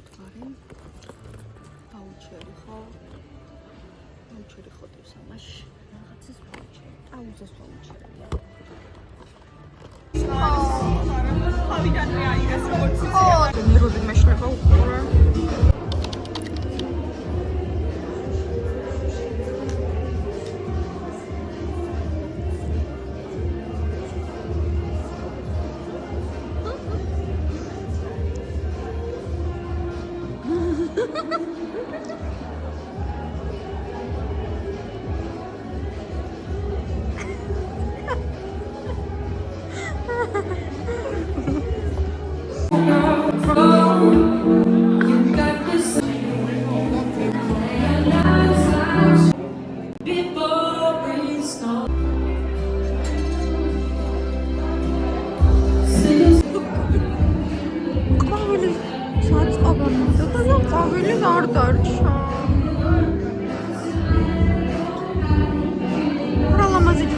ხოთვარი აუჩერი ხო დევს ამაში რაღაცის ვაუჩერი აუზეს ვაუჩერი ხავიდან აიღეს როგორც მე როდი მეშლება უყურე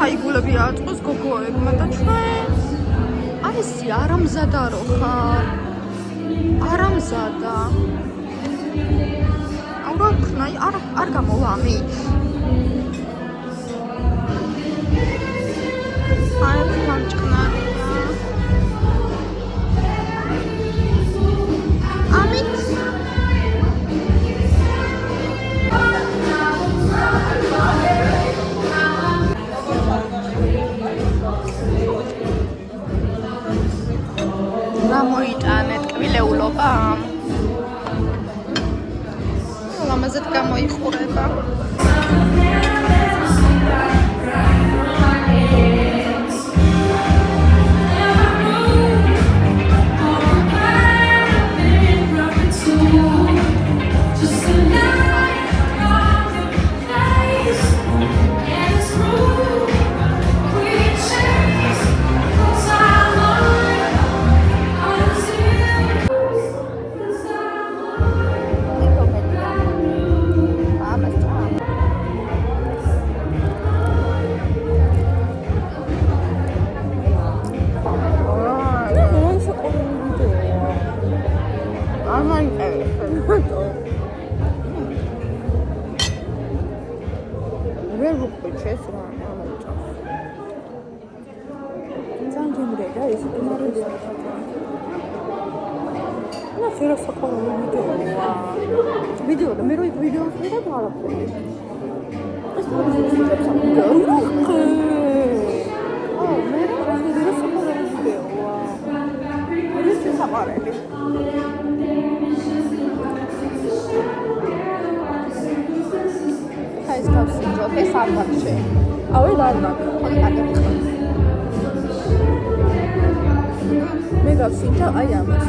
აიგულები აწყოს გოგოებმა და ჩვენ არის არამზადა რო ხარ არამზადა აურა ხნაი არ გამოვა ამით აი გამჭკნარია ამით გამოიტანეთ კვილეულობა ლამაზად გამოიხურება ვიდეო და მე რო ვიდეოს ვიღებ არაფერი. ეს მოგვიწევს ვიდეო. მე რო ვიდეოს ვიღებია. ეს საყარელი. ეს გავსი ჯოქეს არ მაქვს. ავე არ მაქვს. მე გავსი და აი ამას.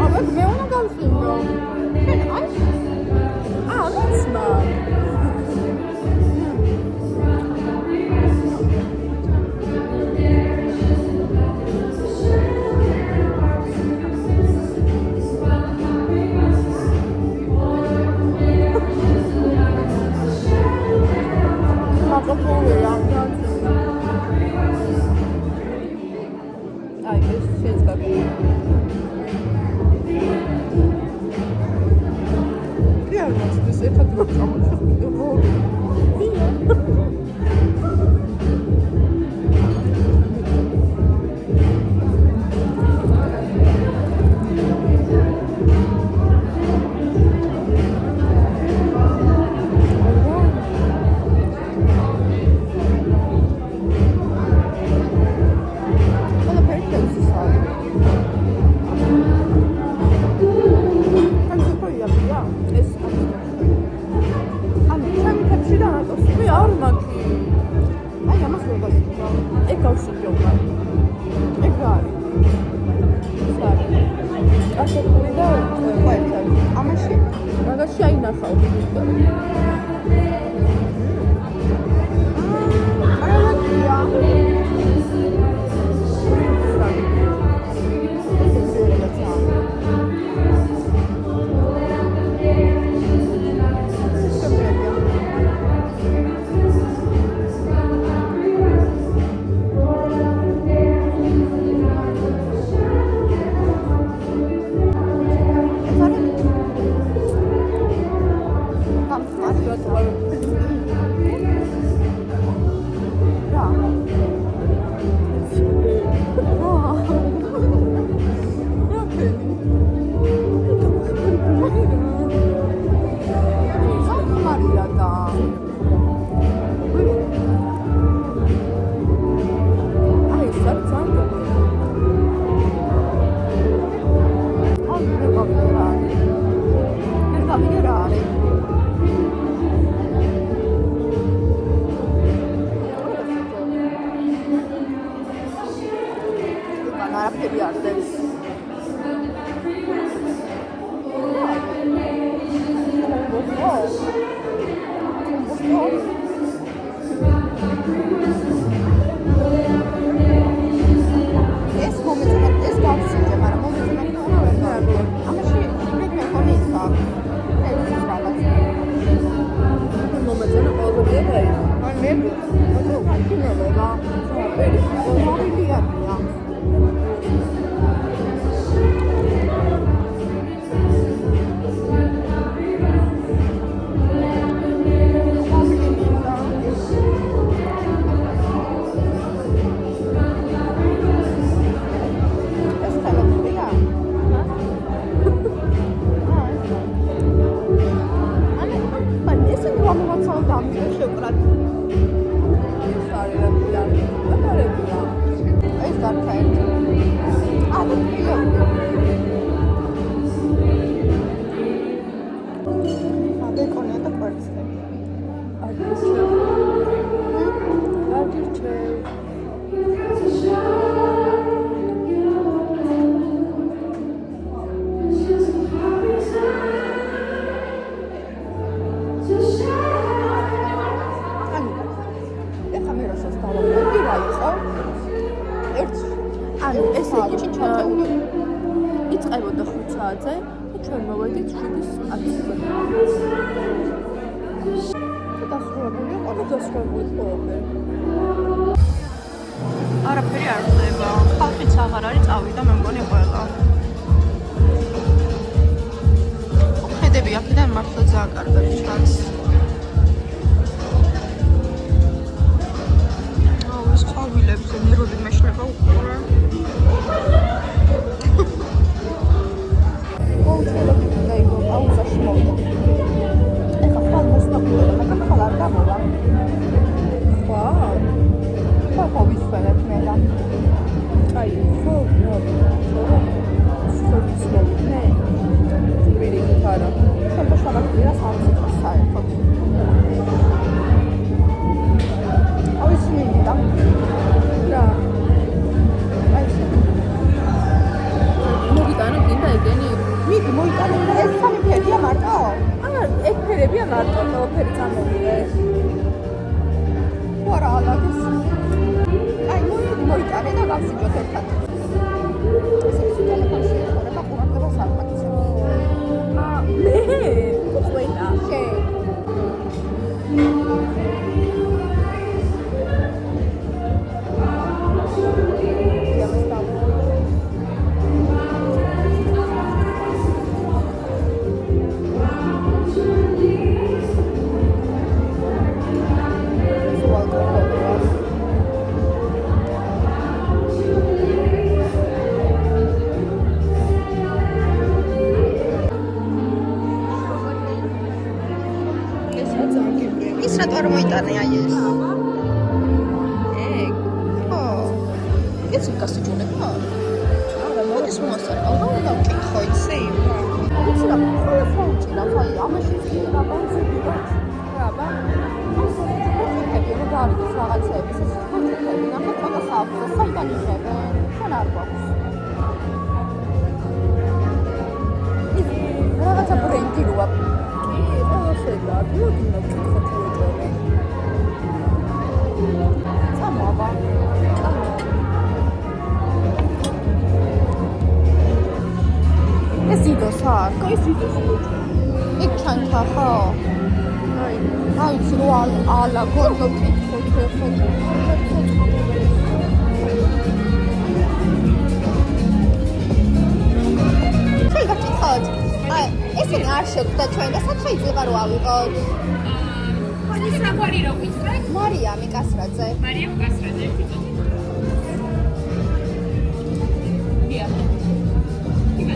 აბა მე უნდა გავსინო. That's not. I guess she's got ამის შევკრათ. ეს არის რა დარებია. ეს დარქა ერთი. ანუ ფილო. აბეკონია და კვერცხები. აგირჩევ. ანუ ესე იგი იწყებოდა 5 საათზე და ჩვენ მოვედით 7:10-ზე. დასრულებული იყო დასრულებული ყველაფერი. არაფერი არ ხდება. ხალხიც აღარ არის წავიდა მე მგონი ყველა. ხედები აქედან მართლა ძალიან კარგად ჩანს. ეს ყვავილებზე ნერვები მეშლება უყურე. აუზაში მოვიდა. ეხლა ხალ მოსნაფია და მაგ ხალ არ გამოვა. ხო ვისვენებ მე და. აი, ხო, მე. ვირი ხარა. შემოშალაკია სამწუხაროდ საერთოდ. ავისმინე და. რა. აი ეს. მოგიტანო გინდა ეგენი. მიდი მოიტანე და ეს სამი ფერია მარტო? ეს ფერებია მარტო, ყველაფერი წამოვიდეს. ვარა ალაგის. აი მოიტანე და გავსიჯოთ ერთად. ესე ის ტელეფონში ხდება ყურადღება სამყაროსა. მე? ყველა. შე. რატო არ მოიტანე აი ეს? ხო. ეს გასაჯუნებია? არა, მოდის მოსწავლე. ალბათ დავკითხო იცი. იცი რა, ყველა საუჭირა, ხაი, ამაში რა ბანზები და რა ბან. ეს რა დავიდეს რაღაცები, ეს ხოჭები, ნახე ყველა საუბრო, საიდან იღებენ? თან არ გვაქვს. რაღაცა ბრენდი როა. კი, ყველა შედა, მოდინა ვკითხოთ. წამოაბა. ეს იდოსა, ეს იდოსა. იქ ჩანთა ხო? აი, რო ალა გონო კითხოთ ხო. შეგაკითხოთ. აი, ესენი არ შეგვდა ჩვენ და სათხე იძლება რო ავიღოთ. ის რა გვარი რო გიწყდეთ? მარიამი კასრაძე. მარიამ კასრაძე. დია.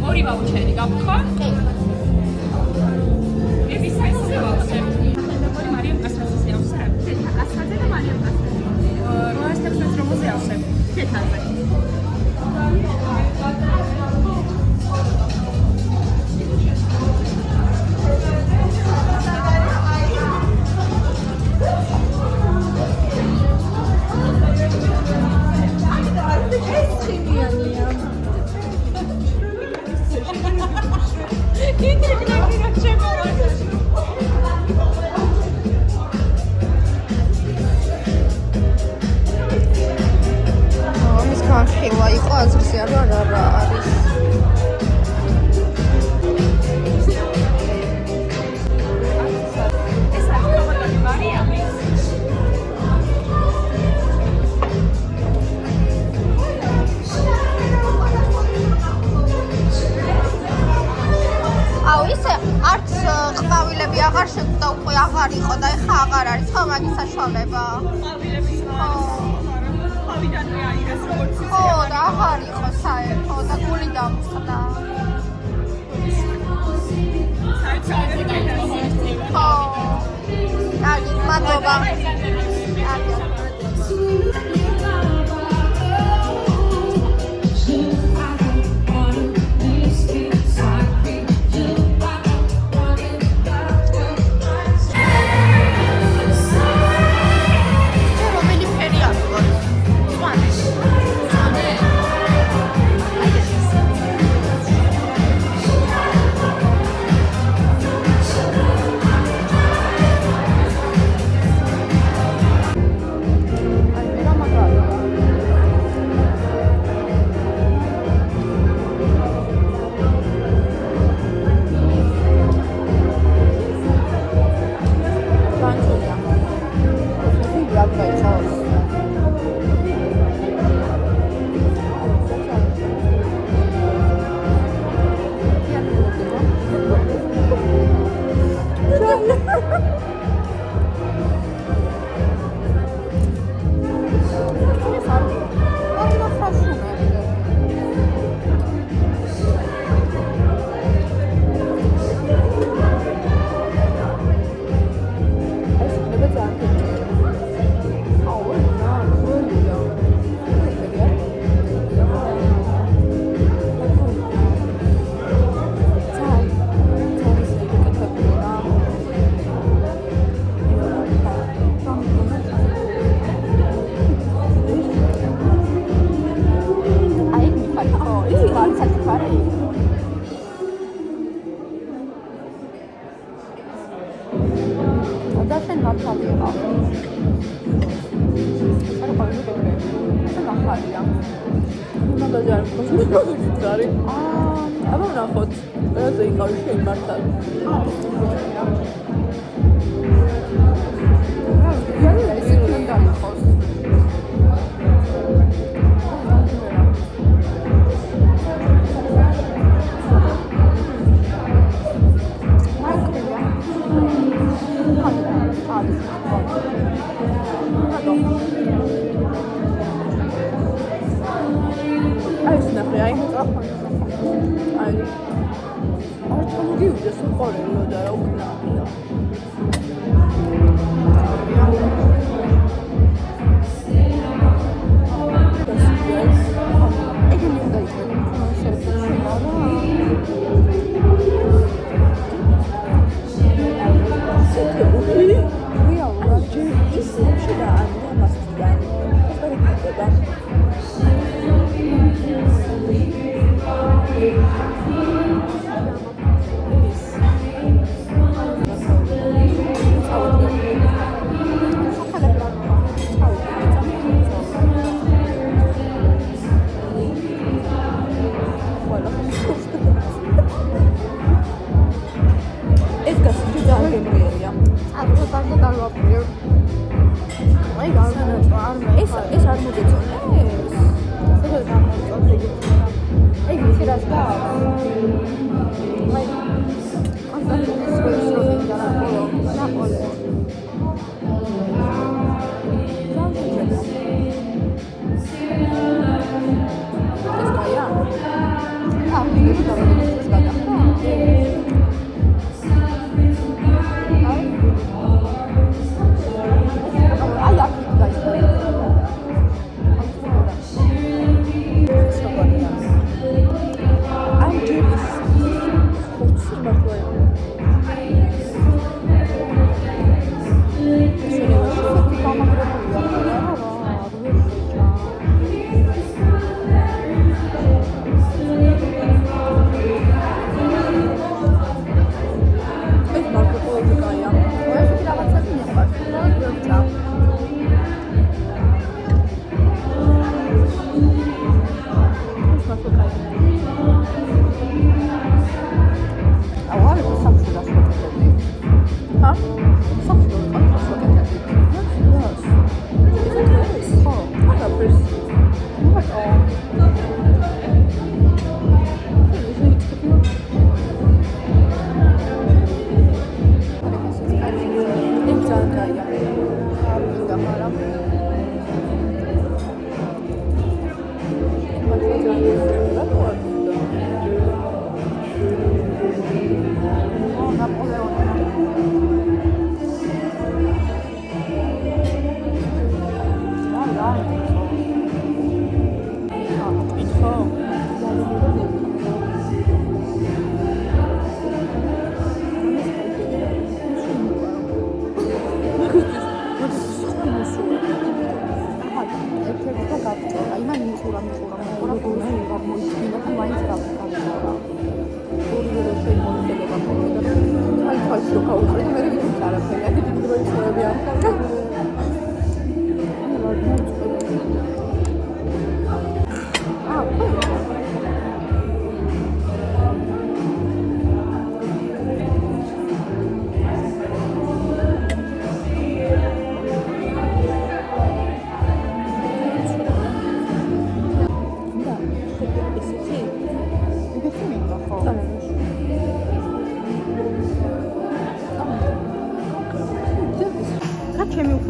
ორი ვაუჩერი გაქვთ ხო? კი. ეს საერთოდ ვაუჩერი. მარიამ კასრაძე ავსებ. თეთა კასრაძე და მარიამ კასრაძე. 880 ავსებ. თეთაზე. ხილვა იყო აზრზე არა არის. ეს არის მარიამი. აუ ისე არც ყვავილები აღარ შეგვდა უკვე აღარ იყო და ეხა აღარ არის ხო მაგის საშუალება. ყვავილები ხო და აღარ იყო საერთო და გული დამწყდა. ხო. კარგი, მათ მადლობა. აბა ნახოთ, რაზე იყავი შენ მართალ.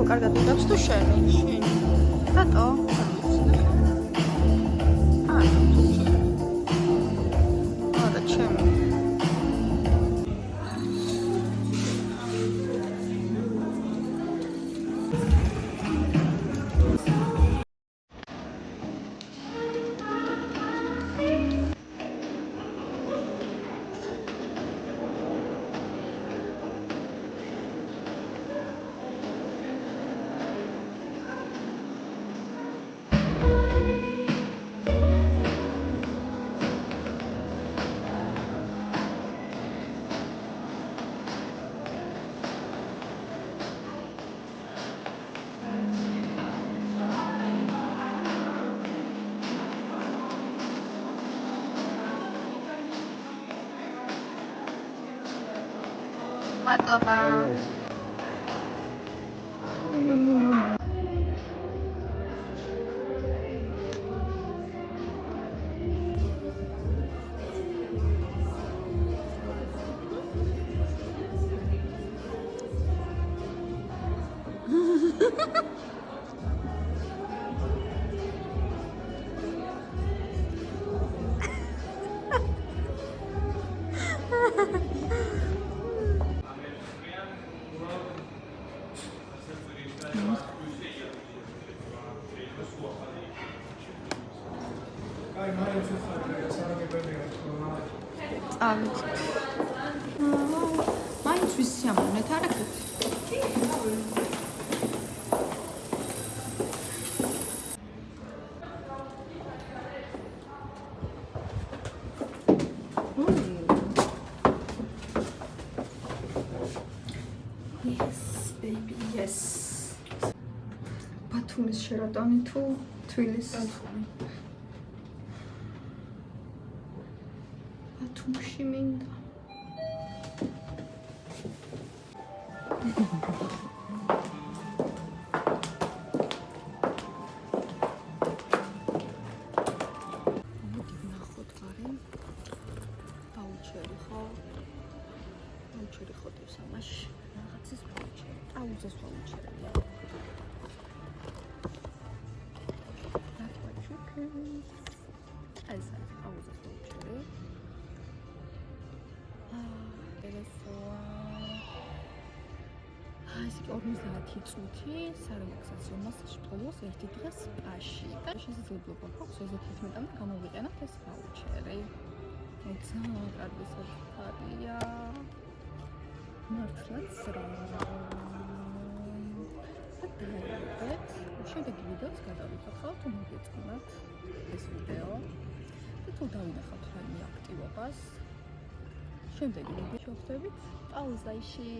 კარგად უდავს თუ შენი? რატო? არა, ჩემი. მადლობა. მაინც ვისიამოვნეთ, არა ხეთ? Yes, baby, yes. ბათუმის შერატონი თუ თბილისის? ბათუმში მინდა. Voucheri ხოთებს ამაში. რაღაცის voucheri. აუზეს voucheri. That's what you can. ეს არის აუზეს voucheri. ეს 50 წუთი სარელაქსაციო მასაჟი პოვოს ერთი დღე სპაში. და შესაძლებლობა გვაქვს 31-მდე გამოვიყენოთ ეს voucheri. ძალიან კარგი საფრთხეა. მართლაც რა. და შედეგი ვიდეოც გადავიხოთ, თუ მოგეწონათ ეს ვიდეო. და თუ დავინახავთ რაიმე აქტივობას, შემდეგი ვიდეოში ვხვდებით პაუზაში.